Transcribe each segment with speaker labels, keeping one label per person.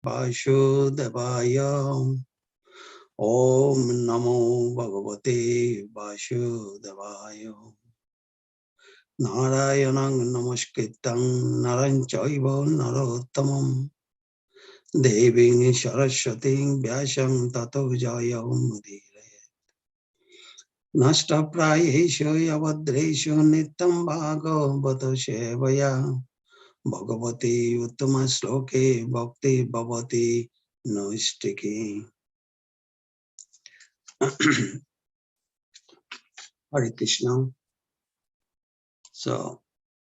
Speaker 1: Vasudevaya. Om Namo Bhagavate Vasudevaya. Narayanang Namaskritam Naranchaiva Narottamam Deving Saraswating Vyasam Tato Jayamudire Nasta Prayesho Yavadresho Nitam Bhagavato Sevaya Bhagavati Uttama Sloke Bhakti Bhavati Noistiki. Hare Krishna. So,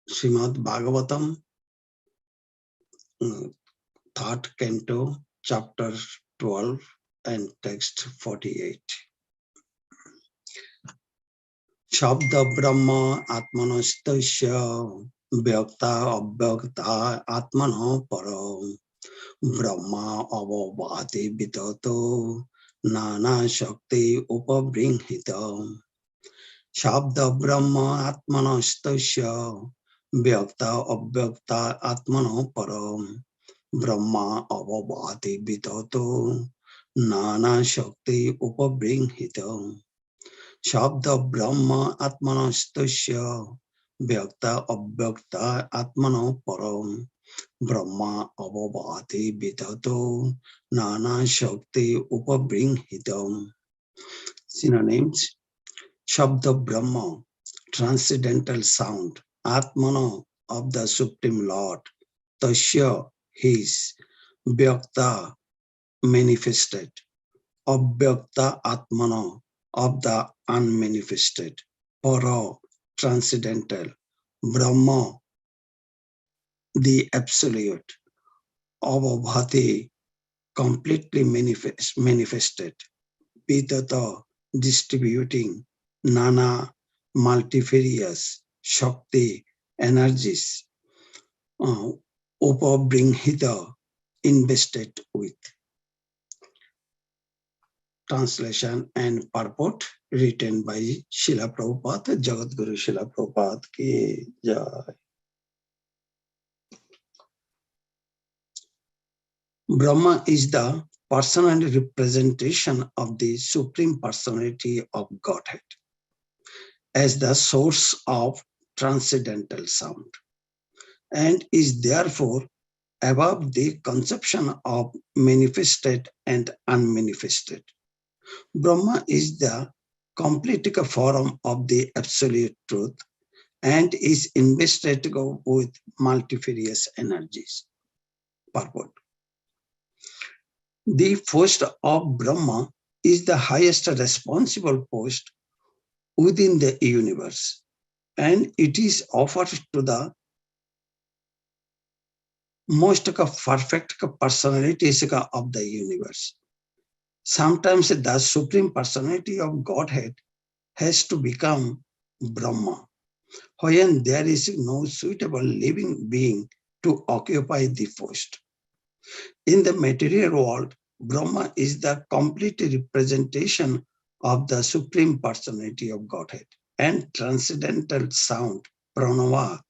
Speaker 1: Srimad Bhagavatam, third canto, chapter 12 and text 48. Shabda Brahma Atmanastasya Vyakta Abhyakta Atmana Paro Brahma Avavati Vitato Nana Shakti Upabringhita Shabda Brahma Atmanastasya Vyakta Abhyakta Atmana Paro Brahma Avavati Vitato Nana Shakti Upabringhita Shabda Brahma Atmanastasya Vyakta Abhyakta Atmano Param Brahma Avavati Vitato Nana Shakti Upabringhitam. Synonyms: Shabda Brahma, transcendental sound, Atmano, of the Supreme Lord, Tasya, his, Vyakta, manifested, Abhyakta Atmano, of the unmanifested, Para, transcendental, Brahma, the absolute, Avabhati, completely manifested, Vidata, distributing, Nana, multifarious, Shakti, energies, Upabringhita, invested with. Translation and purport written by Srila Prabhupada, Jagat Guru Srila Prabhupada ki jai. Brahma is the personal representation of the Supreme Personality of Godhead as the source of transcendental sound and is therefore above the conception of manifested and unmanifested. Brahma is the complete form of the absolute truth and is invested with multifarious energies. Purport. The post of Brahma is the highest responsible post within the universe, and it is offered to the most perfect personalities of the universe. Sometimes the Supreme Personality of Godhead has to become Brahma, when there is no suitable living being to occupy the post. In the material world, Brahma is the complete representation of the Supreme Personality of Godhead, and transcendental sound, Pranava,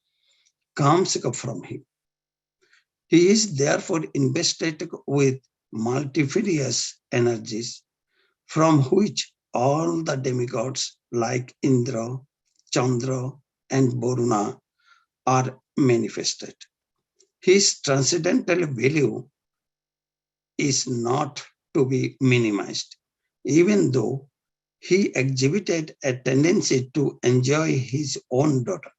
Speaker 1: comes from him. He is therefore invested with multifarious energies from which all the demigods like Indra, Chandra, and Varuna are manifested. His transcendental value is not to be minimized, even though he exhibited a tendency to enjoy his own daughter.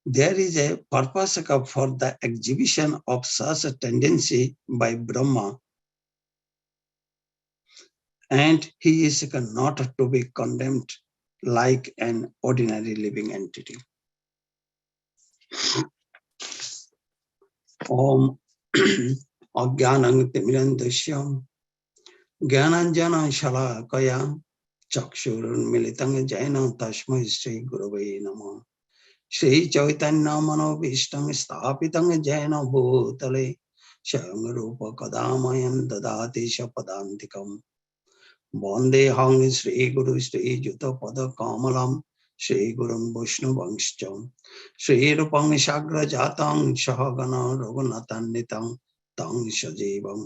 Speaker 1: There is a purpose for the exhibition of such a tendency by Brahma, and he is not to be condemned like an ordinary living entity. Om Ajnanang Timirandashyam Jnananjana Shalakaya Chakshurunmilitam Jena Tasmai Sri Gurave Namah Sri Chaitanya Manobhishtam Sthapitam Jena Bhutale Swayam Rupa Kadamayam Dadati Shapadantikam Vandeham Sri Guru Sri Juta Pada Kamalam Sri Gurun Vaishnavangscha Sri Rupam Shagra Jatang Shahagana Raghunathannitam tang shajivam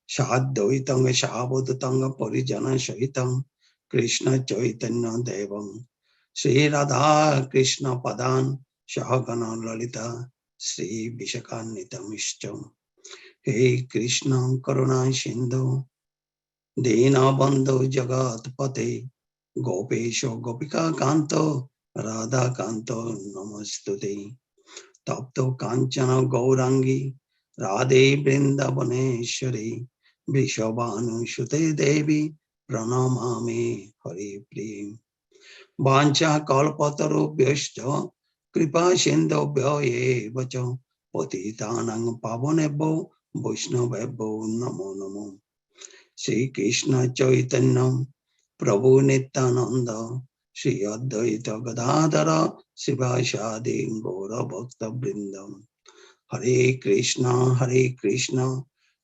Speaker 1: Shadvaitang Shabodutanga Parijana Shahitam Krishna Chaitanya Devam Sri Radha Krishna Padan Shahagana Lalita Sri Vishakanitamishcham Hey Krishna Karuna Sindhu Dina Bandhu Jagat Pate Gopesho Gopika Kanto Radha Kanto Namastute Tapto Kanchana Gaurangi Radhe Vrindavaneshwari Vrishabhanu Shute Devi Pranamami Hari Pri Vancha Kalpataru Vyashcha Kripa Sindobhyo Evacha Patitanang Pavanebho Vaishnavebho Namo Namo Sri Krishna Chaitanya Prabhu Nityananda Sri Advaita Gadadhara Sivashadi Gaura Bhakta Vrindam Hare Krishna,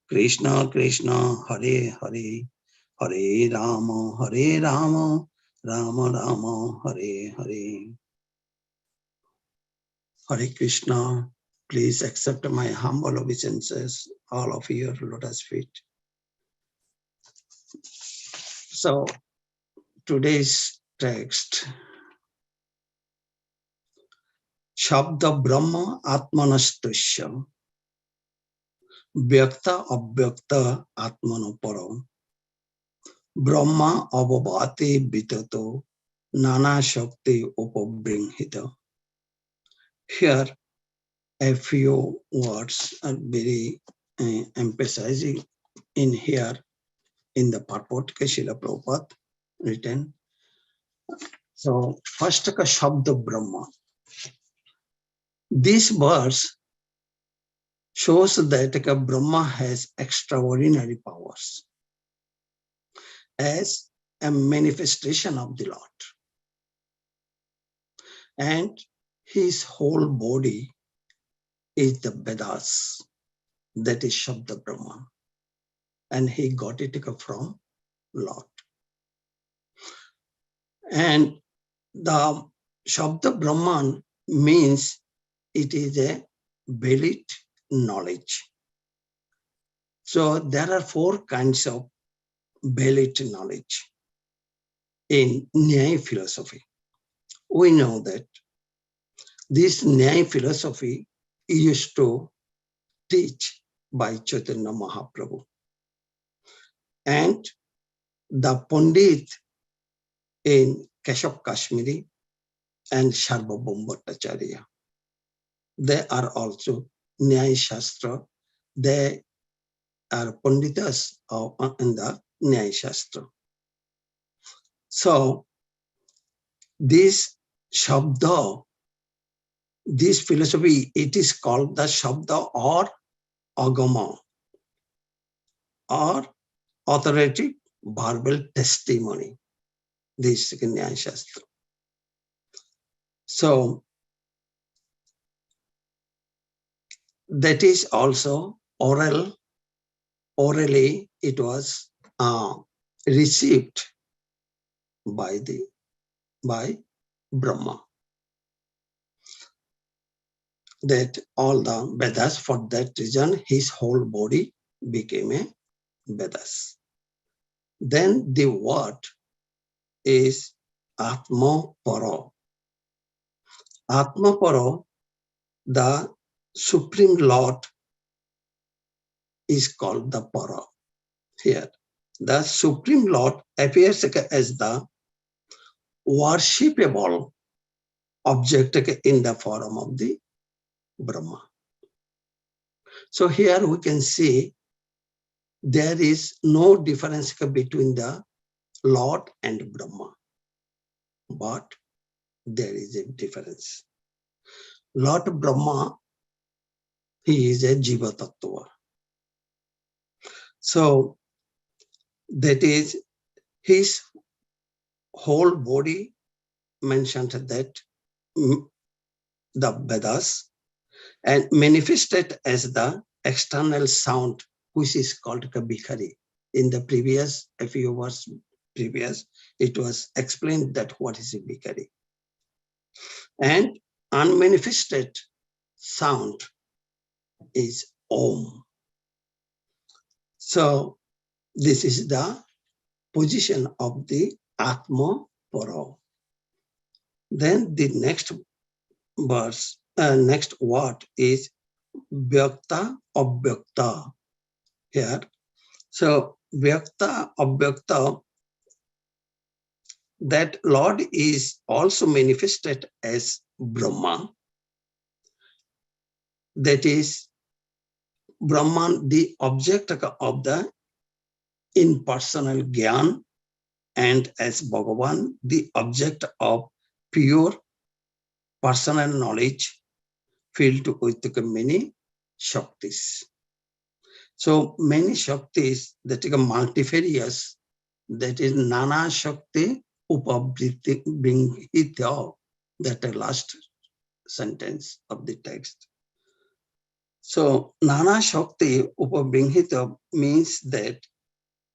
Speaker 1: Krishna Krishna, Hare Hare, Hare Rama, Rama Rama, Hare Hare. Hare Krishna, please accept my humble obeisances, all of your lotus feet. So, today's text, Shabda Brahma Atmanastusya, Vyakta Abhyakta Atmanoparo, Brahma Abhavati Vitato, Nana Shakti Upabringhita. Here, a few words are very emphasizing in here in the purport Srila Prabhupada written. So, first ka Shabda Brahma. This verse shows that Brahma has extraordinary powers as a manifestation of the Lord. And his whole body is the Vedas, that is Shabda Brahma. And he got it from Lord. And the Shabda Brahman means it is a valid knowledge. So there are four kinds of valid knowledge in Nyaya philosophy. We know that this Nyaya philosophy used to teach by Chaitanya Mahaprabhu. And the Pandit in Keshav Kashmiri and Sarvabhauma Bhattacharya, they are also Nyaya Shastra. They are Panditas in the Nyaya Shastra. So, this Shabda, this philosophy, it is called the Shabda or Agama or authoritative verbal testimony. This is Nyaya Shastra. So, that is also orally it was received by Brahma. That all the Vedas, for that reason, his whole body became a Vedas. Then the word is Atma Paro. Atma Paro, the Supreme Lord, is called the Para here. The Supreme Lord appears as the worshipable object in the form of the Brahma. So here we can see there is no difference between the Lord and Brahma, but there is a difference. Lord Brahma, he is a Jiva Tattva. So that is his whole body mentioned that the Vedas and manifested as the external sound, which is called Bhikhari. In the previous, a few words previous, it was explained that what is a Bhikhari. And unmanifested sound is Om. So this is the position of the Atma Para. Then the next verse, next word is Vyakta Abhyakta here. So Vyakta Abhyakta, that Lord is also manifested as Brahma. That is Brahman, the object of the impersonal Gyan, and as Bhagavan, the object of pure personal knowledge filled with many Shaktis. So many Shaktis that are multifarious, that is Nana Shakti Upabringhitya, that the last sentence of the text. So Nana Shakti Upabringhitya means that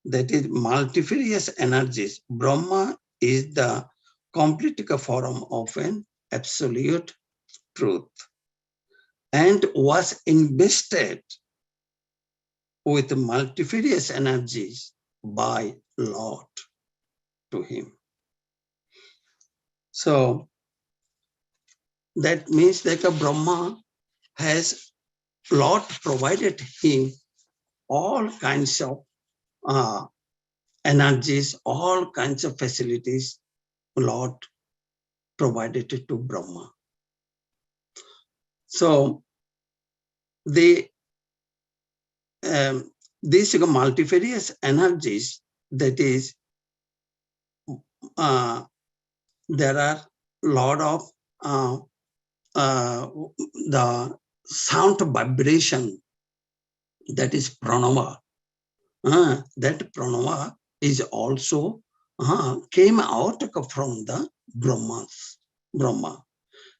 Speaker 1: is multifarious energies. Brahma is the complete form of an absolute truth and was invested with multifarious energies by Lord to him. So that means that a Brahma has Lord provided him all kinds of energies, all kinds of facilities Lord provided to Brahma. So these multifarious energies, that is, there are lot of the sound vibration, that is pranava. That pranava is also came out from the Brahma,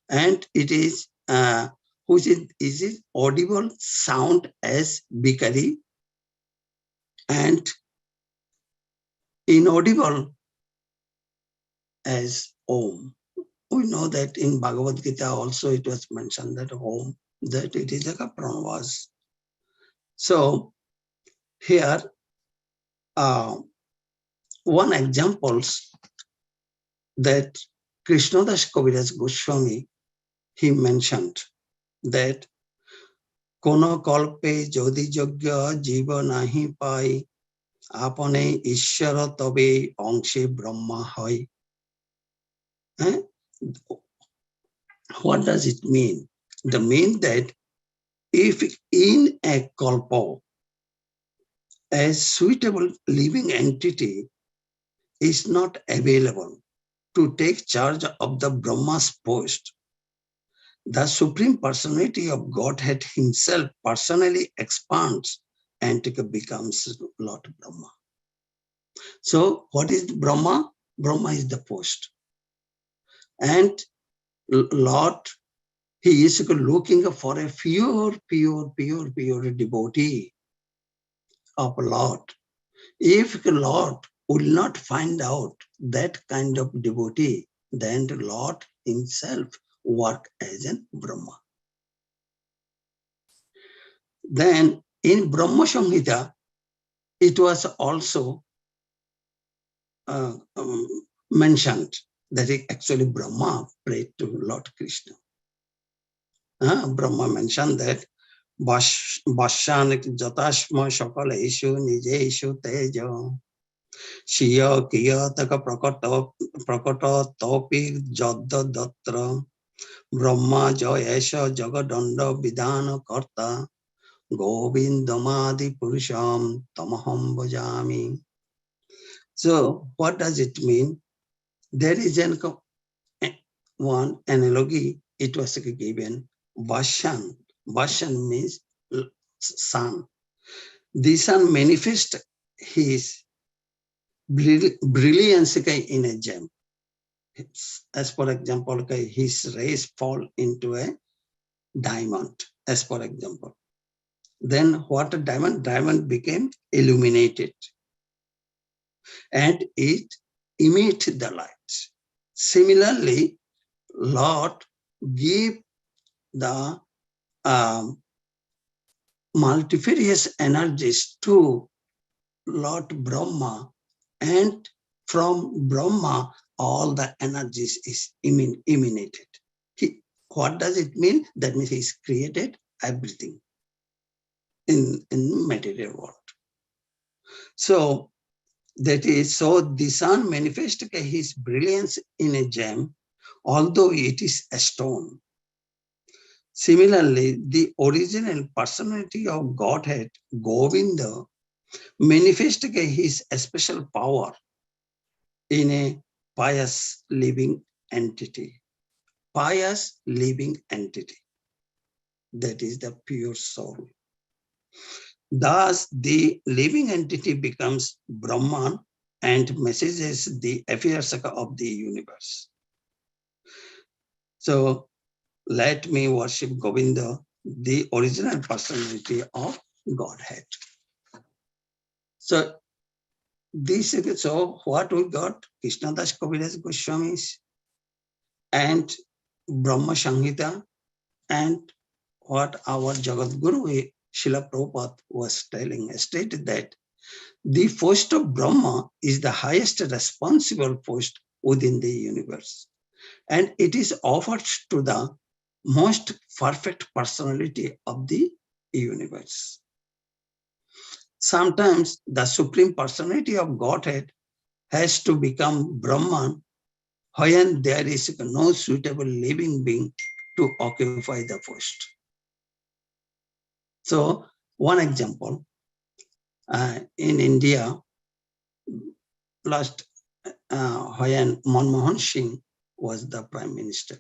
Speaker 1: and it is which is it audible sound as Bikari and inaudible as Om. We know that in Bhagavad Gita also it was mentioned that Om, that it is like a pranavas. So here one examples that Krishnadas Kaviraj Goswami, he mentioned that Kono kalpe jodi yogya jiva nahi pai apane ishara tobe angshe brahma hoy. What does it mean? The mean that if in a kalpa a suitable living entity is not available to take charge of the Brahma's post, the Supreme Personality of Godhead himself personally expands and becomes Lord Brahma. So what is Brahma? Brahma is the post. And Lord, he is looking for a pure devotee of Lord. If Lord will not find out that kind of devotee, then the Lord himself work as a Brahma. Then in Brahma Samhita, it was also mentioned that actually Brahma prayed to Lord Krishna. Brahma mentioned that Bhashyanik Jatashma Shakala Ishu Nije Ishu Teja Shiya Kiya Taka Prakata Topi Jadda Datra Brahma Jayesha Jagadanda Vidana Karta Govindamadi Purusham Tamaham Bhajami. So what does it mean? There is one analogy, it was given. Vashan. Vashan means sun. The sun manifests his brilliance in a gem. As for example, his rays fall into a diamond, as for example. Then what a diamond? Diamond became illuminated and it emits the light. Similarly, Lord give the multifarious energies to Lord Brahma, and from Brahma all the energies is emanated. What does it mean? That means he's created everything in material world. So that is, so the sun manifests his brilliance in a gem, although it is a stone. Similarly, the original personality of Godhead, Govinda, manifests his special power in a pious living entity. Pious living entity. That is the pure soul. Thus, the living entity becomes Brahman and messages the affairs of the universe. So, let me worship Govinda, the original personality of Godhead. So, this is so what we got: Krishnadas Kaviraj Goswamis and Brahma Samhita, and what our Jagat Guru Srila Prabhupada was stated that the post of Brahma is the highest responsible post within the universe, and it is offered to the most perfect personality of the universe. Sometimes the supreme personality of Godhead has to become Brahman when there is no suitable living being to occupy the post. So, one example, in India, last when Manmohan Singh was the prime minister.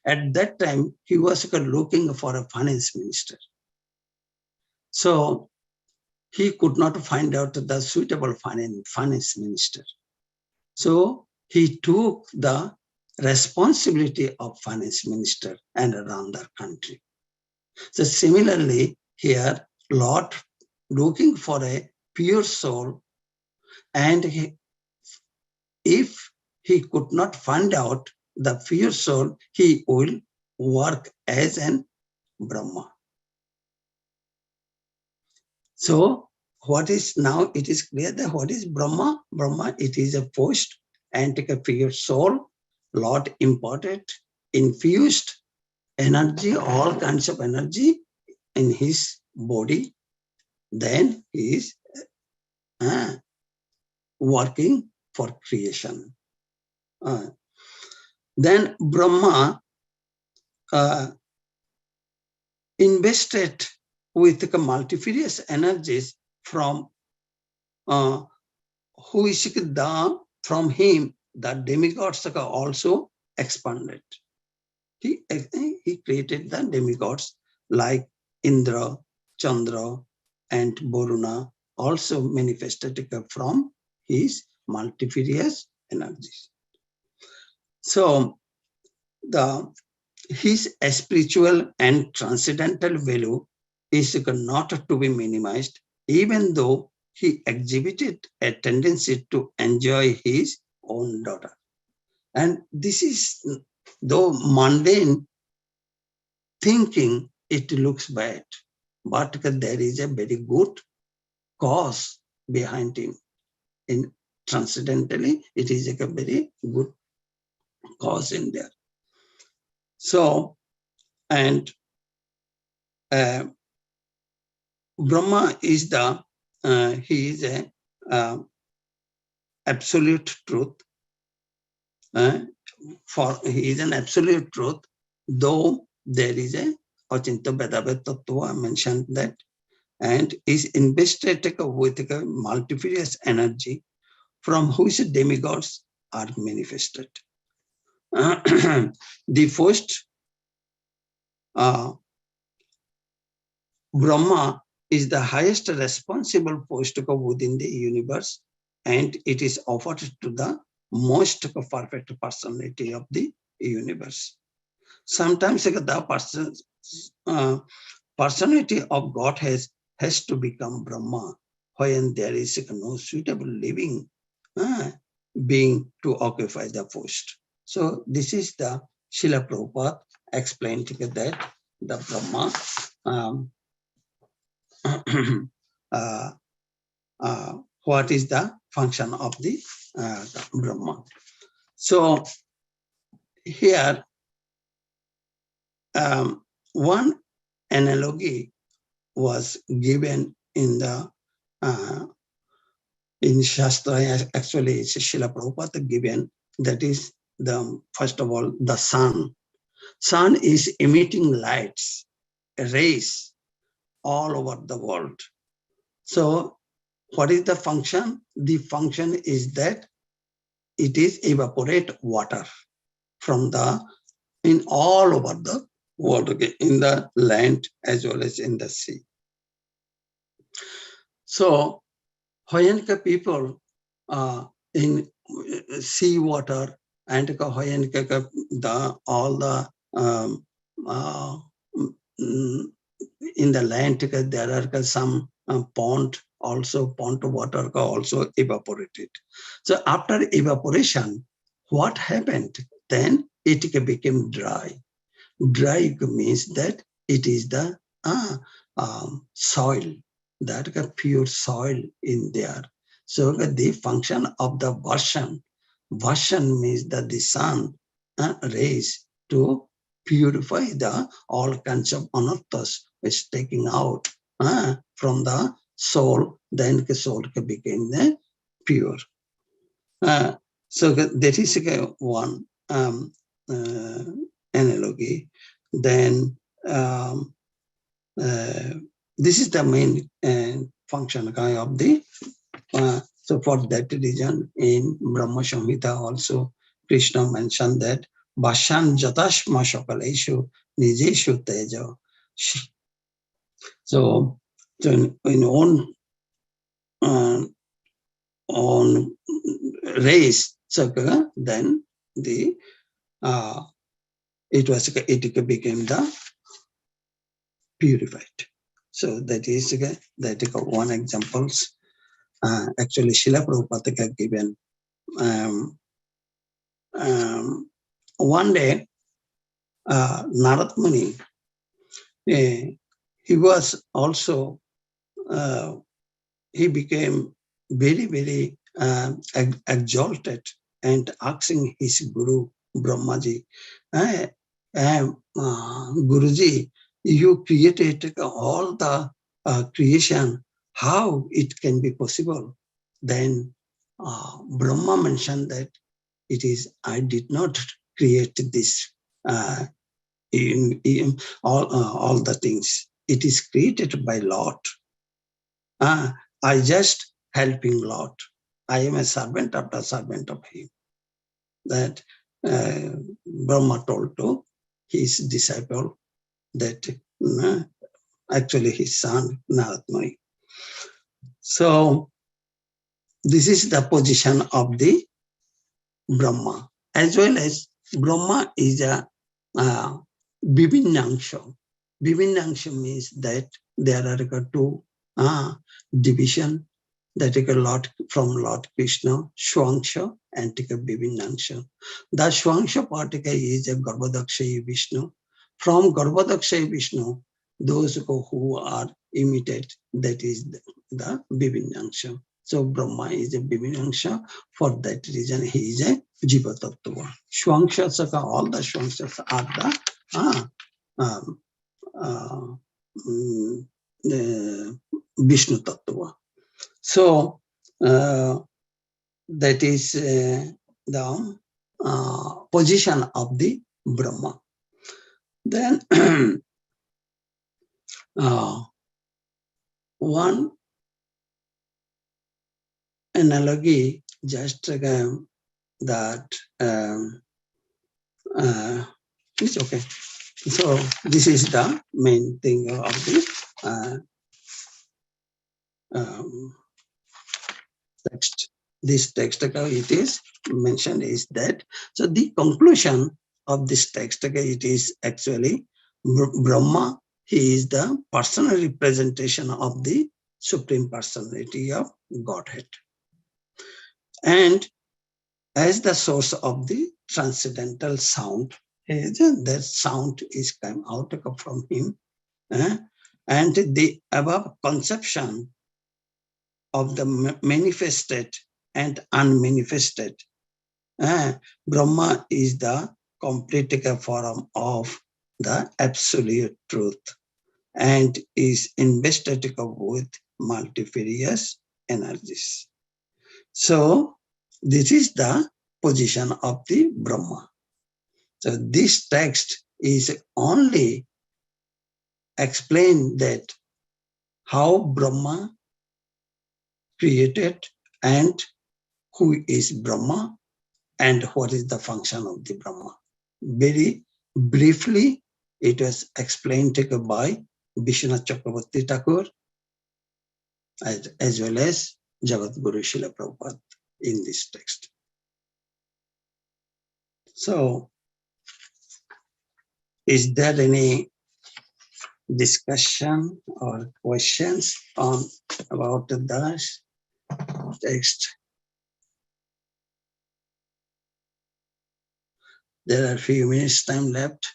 Speaker 1: At that time, he was looking for a finance minister. So he could not find out the suitable finance minister. So he took the responsibility of finance minister and run the country. So similarly, here, Lord looking for a pure soul, and if he could not find out the pure soul, he will work as an Brahma. So what is now, it is clear that what is Brahma? Brahma, it is a post and a pure soul, Lord imparted, infused energy, all kinds of energy in his body. Then he is working for creation. Then Brahma invested with multifarious energies from who is from him, the demigods also expanded. He created the demigods like Indra, Chandra, and Varuna, also manifested from his multifarious energies. So his spiritual and transcendental value is not to be minimized, even though he exhibited a tendency to enjoy his own daughter. And this is, though mundane thinking, it looks bad, but there is a very good cause behind him. In transcendentally, it is a very good cause in there. So, and Brahma is he is a absolute truth. He is an absolute truth, though there is a Achinta Vedabhet Tattva mentioned that, and is invested with a multifarious energy from which demigods are manifested. The first Brahma is the highest responsible post within the universe, and it is offered to the most perfect personality of the universe. Sometimes the personality of God has to become Brahma when there is no suitable living being to occupy the post. So this is the Srila Prabhupada explained that the Brahma what is the function of the Brahma. So here, one analogy was given in the in Shastra. Actually, it's Srila Prabhupada given. That is the first of all the sun. Sun is emitting lights, rays all over the world. So what is the function? The function is that it is evaporate water from the in all over the world, okay, in the land as well as in the sea. So Hoyanka people in sea water and Hoyanka all the in the land there are some pond water also evaporated. So after evaporation, what happened? Then it became dry. Dry means that it is the soil, that pure soil in there. So the function of the Varshan means that the sun rays to purify the all kinds of anarthas is taking out from the soul, then the soul became the pure. So that is one analogy. Then this is the main function of the so for that reason in Brahma Samhita also Krishna mentioned that Bashan Jatashma Shakaleshu Nijeshu Teja. So in on race, so then the it became the purified. So that is one examples. Actually, Srila Prabhupada given. One day, Narad Muni, he was also, he became very, very exalted and asking his Guru, Brahmaji, Guruji, you created all the creation, how it can be possible? Then Brahma mentioned that it is, I did not create this in all the things. It is created by Lord. I just helping Lord. I am a servant of him. That Brahma told to his disciple that actually his son Narad Muni. So this is the position of the Brahma, as well as Brahma is a Vibhinnangsha. Vibhinnangsha means that there are two division, that is Lord from Lord Krishna, Swangsha and Vibhinnangsha. The Swangsha part is a Garbhodakshayi Vishnu. From Garbhodakshayi Vishnu, those who are imitate, that is the Vibhinnangsha. So Brahma is a Vibhinnangsha. For that reason, he is a Jiva Tattva. Swangshas, all the Swangshas are the Vishnu Tattva. So that is the position of the Brahma. Then one analogy, just that it's okay. So this is the main thing of the text. This text, it is mentioned is that. So the conclusion of this text, it is actually Brahma. He is the personal representation of the Supreme Personality of Godhead, and as the source of the transcendental sound, that sound is come out from him, and the above conception of the manifested and unmanifested. Brahma is the complete form of the absolute truth and is invested with multifarious energies. So this is the position of the Brahma. So this text is only explain that how Brahma created and who is Brahma and what is the function of the Brahma. Very briefly, it was explained by Vishwanath Chakravarti Thakur as well as Jagat Guru Srila Prabhupada in this text. So, is there any discussion or questions on about the text? There are a few minutes time left.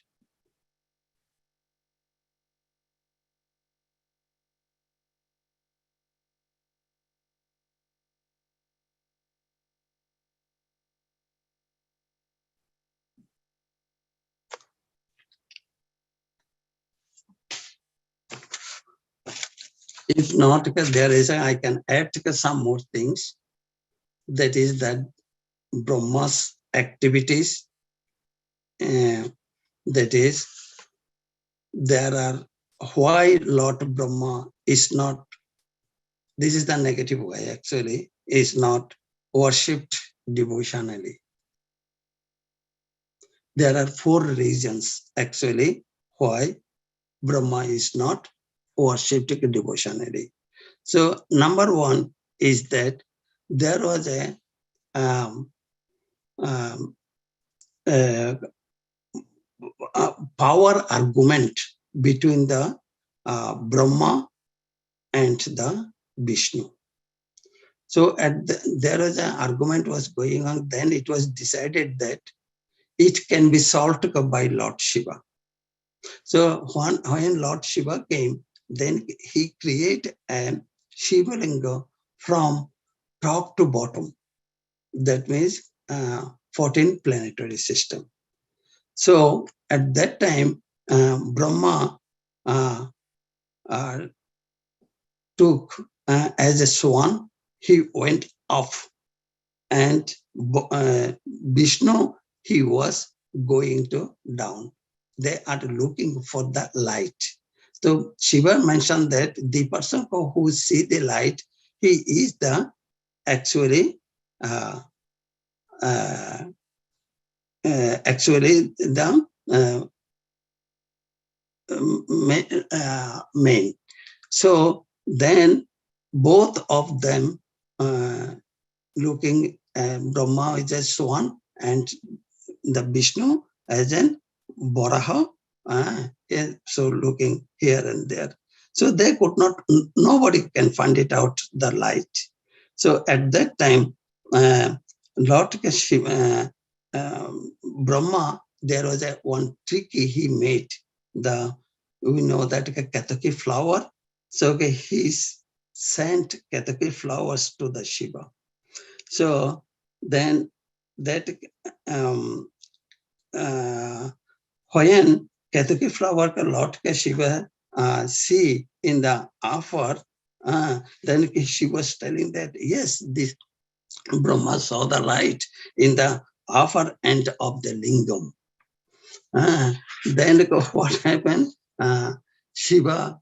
Speaker 1: If not, there is I can add some more things. That is that Brahma's activities. That is, there are why Lord Brahma is not. This is the negative way. Actually, is not worshipped devotionally. There are 4 reasons actually why Brahma is not worshipped devotionally. So number 1 is that there was a power argument between the Brahma and the Vishnu. So there was an argument was going on. Then it was decided that it can be solved by Lord Shiva. So when Lord Shiva came, then he created a Shiva Linga from top to bottom. That means 14 planetary system. So at that time, Brahma took as a swan, he went up, and Vishnu, he was going to down. They are looking for the light. So Shiva mentioned that the person who see the light, he is the actually the main. So then both of them looking Brahma as a swan and the Vishnu as an Varaha, so looking here and there. So they could not, nobody can find it out, the light. So at that time, Lord Shiva, Brahma, there was a one trick he made. We know that Ketaki flower. So he sent Ketaki flowers to the Shiva. So then that when Ketaki flower Lord Shiva see in the offer, then she was telling that yes, this Brahma saw the light in the upper end of the lingam. Then what happened? Shiva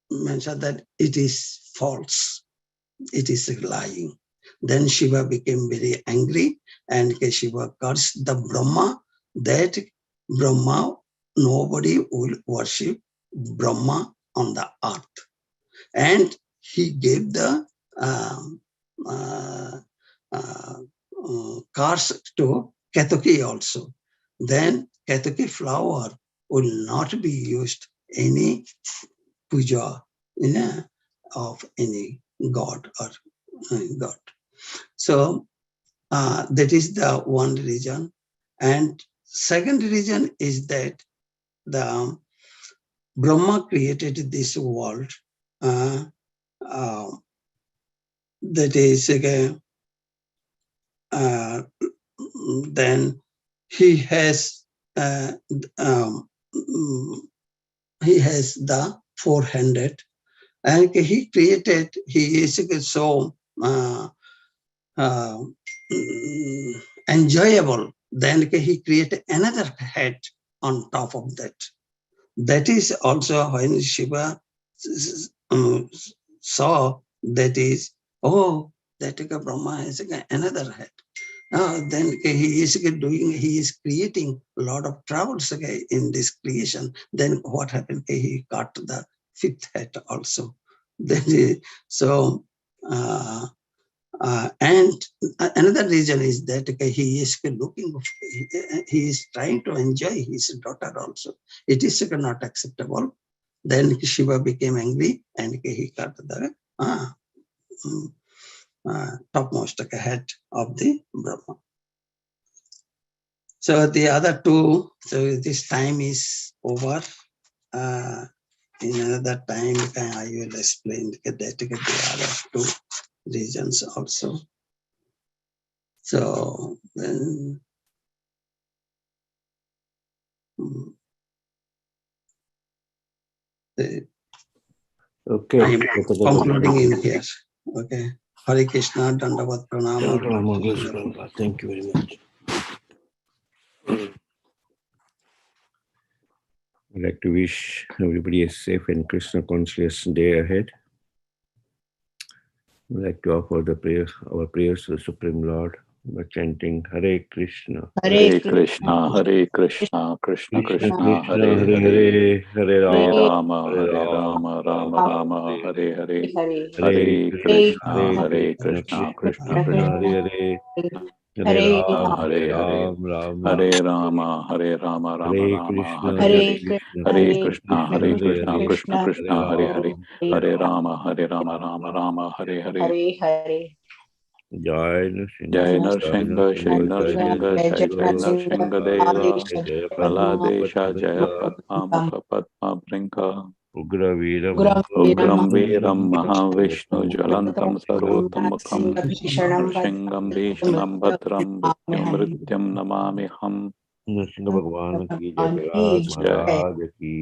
Speaker 1: mentioned that it is false. It is lying. Then Shiva became very angry and Shiva cursed the Brahma that Brahma, nobody will worship Brahma on the earth. And he gave the curse to Ketaki also. Then Ketaki flower will not be used any puja of any god or god. So that is the one reason. And second reason is that the Brahma created this world that is then he has the four-handed, and he created, he is so enjoyable. Then he created another head on top of that. That is also when Shiva saw that is, oh, that Brahma has another head. Then he is creating a lot of troubles in this creation. Then what happened? He got the fifth head also. Then and another reason is that he is looking, he is trying to enjoy his daughter also. It is not acceptable. Then Shiva became angry and he cut the topmost head of the Brahma. So the other two, so this time is over. In another time, I will explain that the other two reasons also. So then,
Speaker 2: okay,
Speaker 1: I am concluding in here. Okay. Hare Krishna, Dandavat Pranama.
Speaker 2: Thank you very much. I'd like to wish everybody a safe and Krishna conscious day ahead. I'd like to offer the prayer, our prayers to the Supreme Lord by chanting Hare Krishna.
Speaker 3: Hare Krishna, Hare Krishna, Krishna Krishna, Hare
Speaker 2: Hare
Speaker 3: Hare,
Speaker 2: Hare
Speaker 3: Hare
Speaker 2: Rama,
Speaker 3: Rama, Rama Rama, Hare Hare, Hare
Speaker 2: Krishna,
Speaker 3: Krishna, Hare Krishna, Krishna Krishna,
Speaker 2: Hare
Speaker 3: Hare Ram, Hare
Speaker 2: Ram, Ram,
Speaker 3: Hare Rama, Hare Rama, Rama Rama,
Speaker 2: Krishna,
Speaker 3: Hare Hare,
Speaker 2: Krishna,
Speaker 3: Hare Krishna, Hare
Speaker 2: Hare
Speaker 3: Krishna, Krishna Krishna, Hare Hare, Hare
Speaker 2: Ram.
Speaker 3: Rama, Rama Rama, Hare Hare.
Speaker 2: Jai
Speaker 3: Jai Narsingha, Shri Narsingha, Jai Jai Narsingha Deva,
Speaker 2: Jai
Speaker 3: Praladesha, Jaya Padma Mukha Padma Brinka,
Speaker 2: Ugra Veeram,
Speaker 3: Ugram Veeram Mahavishnu Jalantam Sarvottamukam, Nrsingham Bhishanam Bhadram Mrityum Namami Ham.
Speaker 2: Nrsimha Bhagwan ki Jai, Prahlad Maharaj ki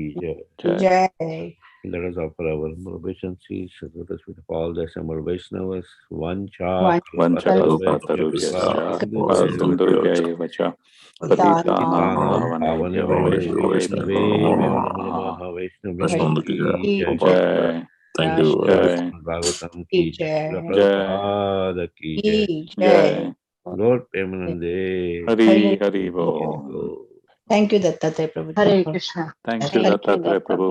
Speaker 2: Jai.
Speaker 4: Jai.
Speaker 2: Let us offer our obeisances. Let us with all the Samar Vaishnavas. Vancha
Speaker 3: Vanchakalpatarubhyascha Sindhubhya Vacha Patitanam Pavanebhyo Vaishnavebhyo Namo Namaha. Jai.
Speaker 4: Thank you.
Speaker 3: Jai.
Speaker 2: Bhagavatam ki Jai.
Speaker 3: Jai.
Speaker 2: Prabhupada ki Jai.
Speaker 3: Jai.
Speaker 2: Lord Premanande.
Speaker 3: Hari Hari Bo.
Speaker 4: Thank you, Dattatreya Prabhu.
Speaker 5: Hare Krishna.
Speaker 3: Thank you, Dattatreya Prabhu.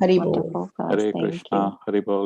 Speaker 4: Hari Bol.
Speaker 3: Hare Krishna. Hari Bol.